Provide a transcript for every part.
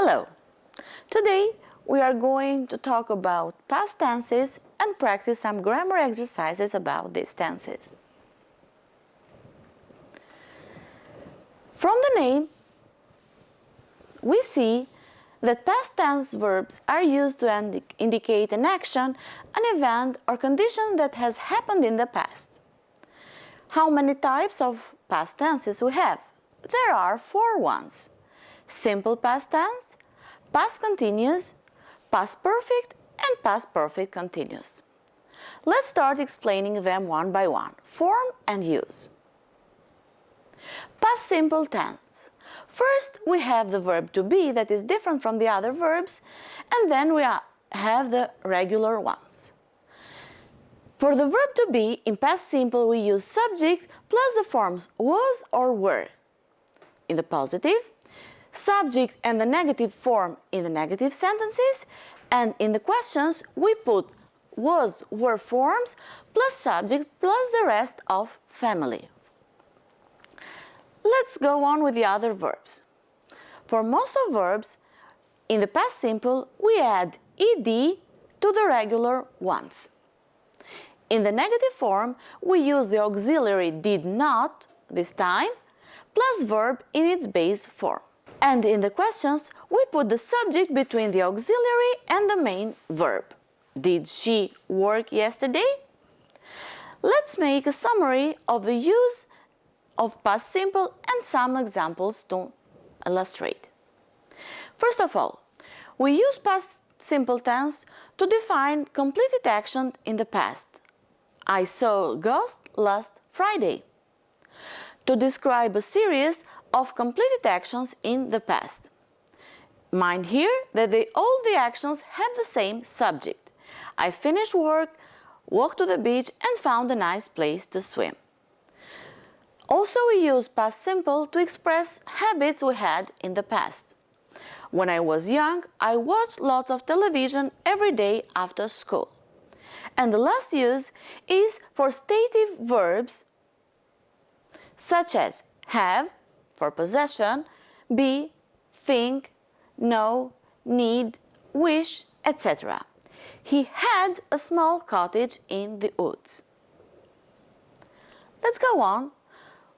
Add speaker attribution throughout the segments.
Speaker 1: Hello! Today we are going to talk about past tenses and practice some grammar exercises about these tenses. From the name, we see that past tense verbs are used to indicate an action, an event or condition that has happened in the past. How many types of past tenses we have? There are 4 ones: simple past tense, past continuous, past perfect and past perfect continuous. Let's start explaining them one by one. Form and use. Past simple tense. First we have the verb to be that is different from the other verbs, and then we have the regular ones. For the verb to be, in past simple we use subject plus the forms was or were. In the positive, subject and the negative form in the negative sentences, and in the questions we put was, were forms plus subject plus the rest of family. Let's go on with the other verbs. For most of verbs, in the past simple we add ed to the regular ones. In the negative form we use the auxiliary did not this time plus verb in its base form. And in the questions we put the subject between the auxiliary and the main verb. Did she work yesterday? Let's make a summary of the use of past simple and some examples to illustrate. First of all, we use past simple tense to define completed action in the past. I saw a ghost last Friday. To describe a series of completed actions in the past. Mind here that all the actions have the same subject. I finished work, walked to the beach and found a nice place to swim. Also, we use past simple to express habits we had in the past. When I was young, I watched lots of television every day after school. And the last use is for stative verbs such as have, for possession, be, think, know, need, wish, etc. He had a small cottage in the woods. Let's go on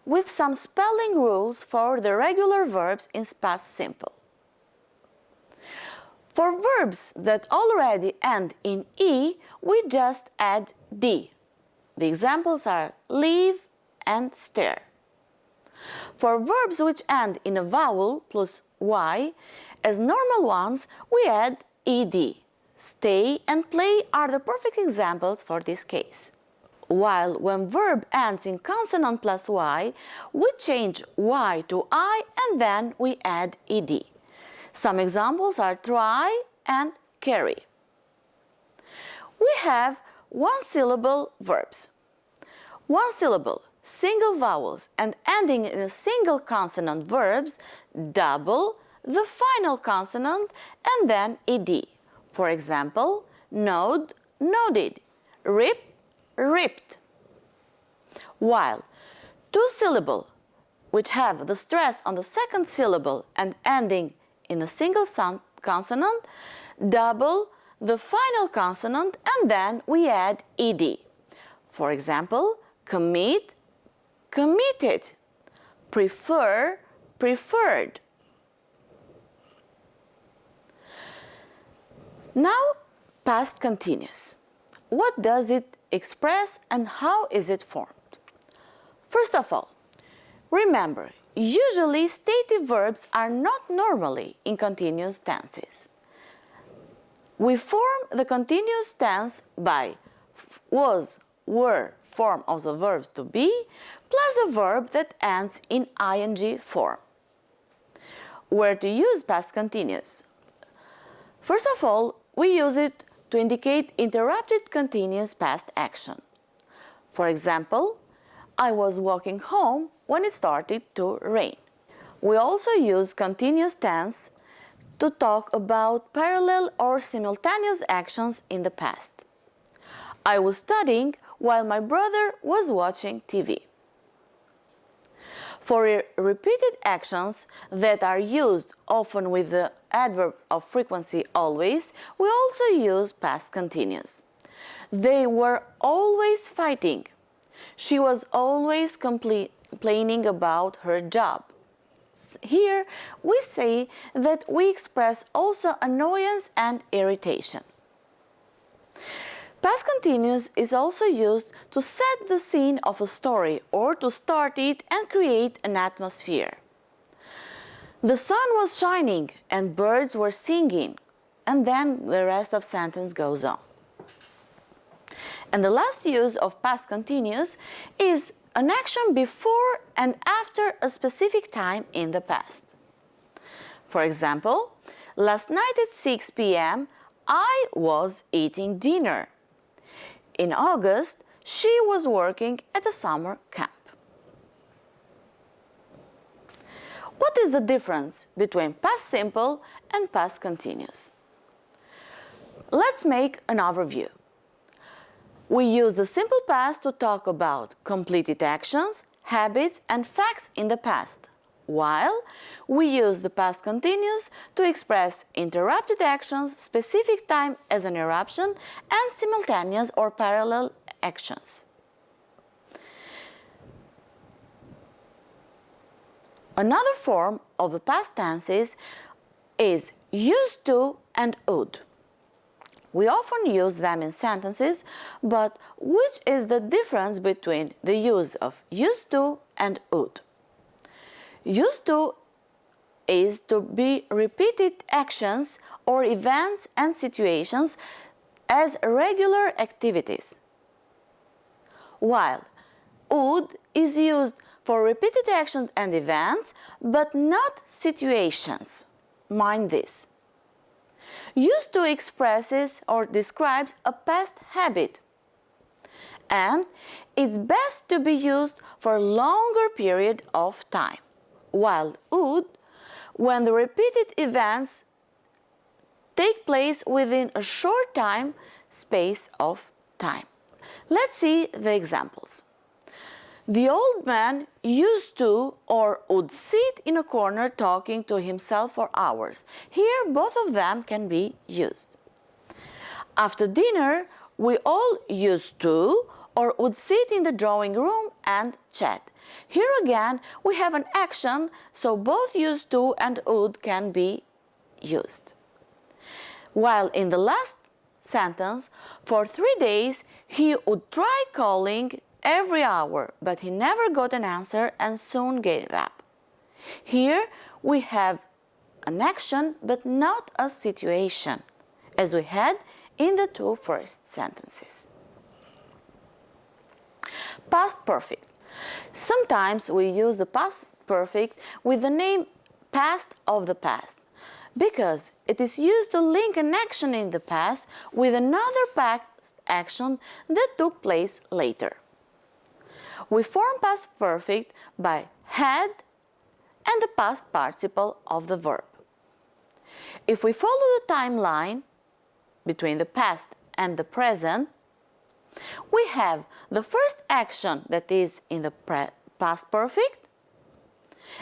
Speaker 1: with some spelling rules for the regular verbs in past simple. For verbs that already end in E, we just add D. The examples are leave and stare. For verbs which end in a vowel plus Y, as normal ones, we add ed. Stay and play are the perfect examples for this case. While when verb ends in consonant plus Y, we change Y to I and then we add ed. Some examples are try and carry. We have one-syllable verbs. One syllable, single vowels and ending in a single consonant verbs double the final consonant and then ed. For example, node, nodded, rip, ripped. While two-syllable, which have the stress on the second syllable and ending in a single consonant, double the final consonant and then we add ed. For example, commit, committed, prefer, preferred. Now, past continuous. What does it express and how is it formed? First of all, remember, usually stative verbs are not normally in continuous tenses. We form the continuous tense by was, were form of the verbs to be plus the verb that ends in ing form. Where to use past continuous? First of all, we use it to indicate interrupted continuous past action. For example, I was walking home when it started to rain. We also use continuous tense to talk about parallel or simultaneous actions in the past. I was studying while my brother was watching TV. For repeated actions that are used often with the adverb of frequency always, we also use past continuous. They were always fighting. She was always complaining about her job. Here we say that we express also annoyance and irritation. Past continuous is also used to set the scene of a story or to start it and create an atmosphere. The sun was shining and birds were singing, and then the rest of the sentence goes on. And the last use of past continuous is an action before and after a specific time in the past. For example, last night at 6 p.m. I was eating dinner. In August, she was working at a summer camp. What is the difference between past simple and past continuous? Let's make an overview. We use the simple past to talk about completed actions, habits, and facts in the past, while we use the past continuous to express interrupted actions, specific time as an eruption, and simultaneous or parallel actions. Another form of the past tenses is used to and would. We often use them in sentences, but which is the difference between the use of used to and would? Used to is to be repeated actions or events and situations as regular activities, while would is used for repeated actions and events, but not situations. Mind this. Used to expresses or describes a past habit, and it's best to be used for a longer period of time, while would when the repeated events take place within a short time space of time. Let's see the examples. The old man used to or would sit in a corner talking to himself for hours. Here, both of them can be used. After dinner, we all used to or would sit in the drawing room and chat. Here again, we have an action, so both used to and would can be used. While in the last sentence, for 3 days, he would try calling every hour, but he never got an answer and soon gave up. Here we have an action but not a situation, as we had in the two first sentences. Past perfect. Sometimes we use the past perfect with the name past of the past, because it is used to link an action in the past with another past action that took place later. We form past perfect by had and the past participle of the verb. If we follow the timeline between the past and the present, we have the first action that is in the past perfect,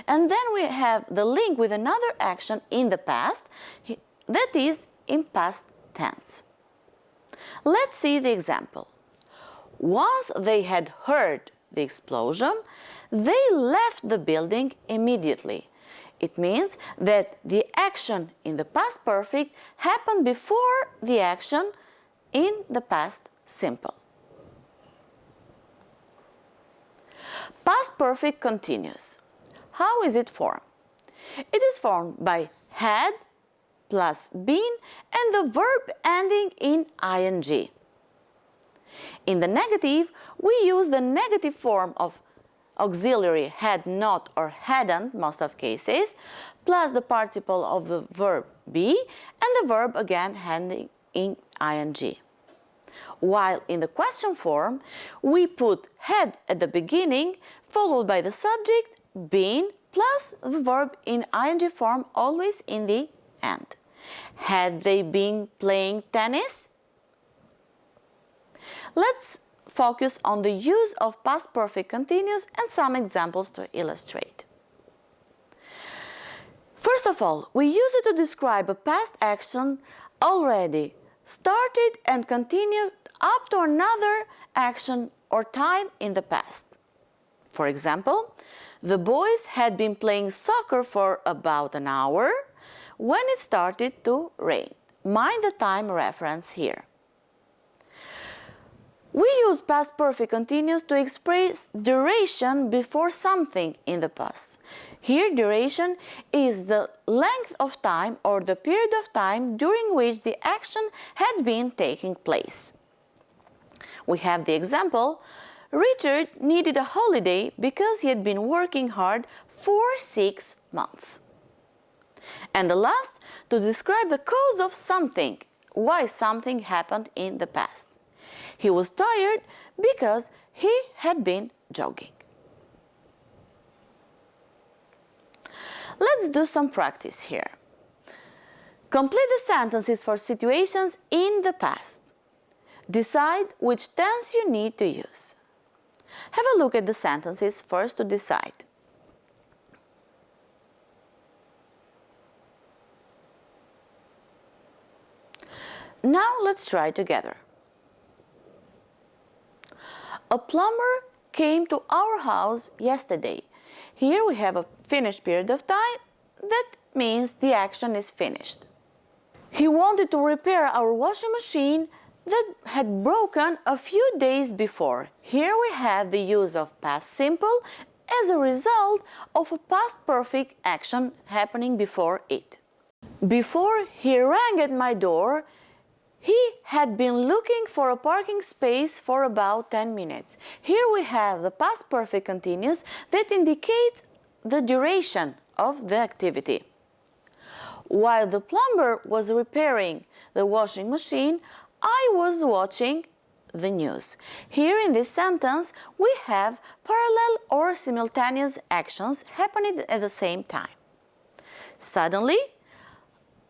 Speaker 1: and then we have the link with another action in the past that is in past tense. Let's see the example. Once they had heard the explosion, they left the building immediately. It means that the action in the past perfect happened before the action in the past simple. Past perfect continuous. How is it formed? It is formed by had plus been and the verb ending in ing. In the negative, we use the negative form of auxiliary had not or hadn't most of cases, plus the participle of the verb be and the verb again ending in ing. While in the question form, we put had at the beginning, followed by the subject, been, plus the verb in ing form always in the end. Had they been playing tennis? Let's focus on the use of past perfect continuous and some examples to illustrate. First of all, we use it to describe a past action already started and continued up to another action or time in the past. For example, the boys had been playing soccer for about an hour when it started to rain. Mind the time reference here. We use past perfect continuous to express duration before something in the past. Here, duration is the length of time or the period of time during which the action had been taking place. We have the example, Richard needed a holiday because he had been working hard for 6 months. And the last, to describe the cause of something, why something happened in the past. He was tired because he had been jogging. Let's do some practice here. Complete the sentences for situations in the past. Decide which tense you need to use. Have a look at the sentences first to decide. Now let's try together. A plumber came to our house yesterday. Here we have a finished period of time. That means the action is finished. He wanted to repair our washing machine that had broken a few days before. Here we have the use of past simple as a result of a past perfect action happening before it. Before he rang at my door, he had been looking for a parking space for about 10 minutes. Here we have the past perfect continuous that indicates the duration of the activity. While the plumber was repairing the washing machine, I was watching the news. Here in this sentence, we have parallel or simultaneous actions happening at the same time. Suddenly,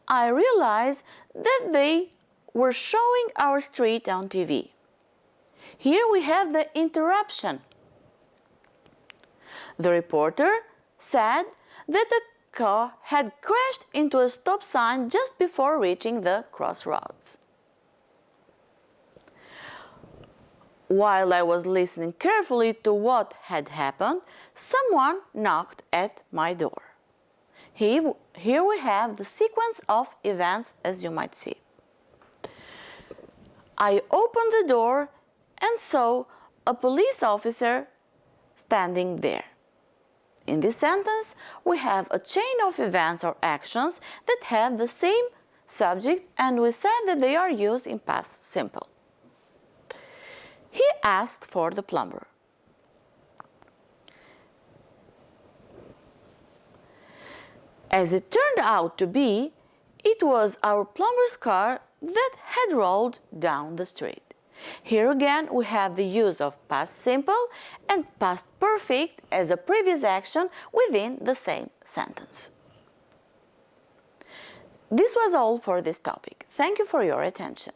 Speaker 1: I realized that they were showing our street on TV. Here we have the interruption. The reporter said that the car had crashed into a stop sign just before reaching the crossroads. While I was listening carefully to what had happened, someone knocked at my door. Here we have the sequence of events, as you might see. I opened the door and saw a police officer standing there. In this sentence, we have a chain of events or actions that have the same subject, and we said that they are used in past simple. He asked for the plumber. As it turned out to be, it was our plumber's car that had rolled down the street. Here again we have the use of past simple and past perfect as a previous action within the same sentence. This was all for this topic. Thank you for your attention.